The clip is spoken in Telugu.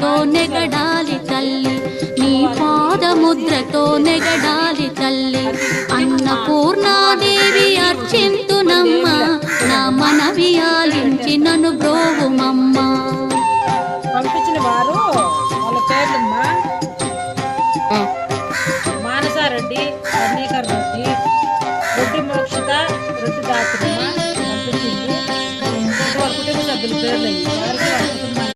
పాదముద్రతో నెగడాలి తల్లి, నీ పాదముద్రతో నెగడాలి తల్లి. అన్నపూర్ణాదేవి అర్చింతునమ్మ, నా మనవి ఆలించి నన్ను బ్రోవుమమ్మ.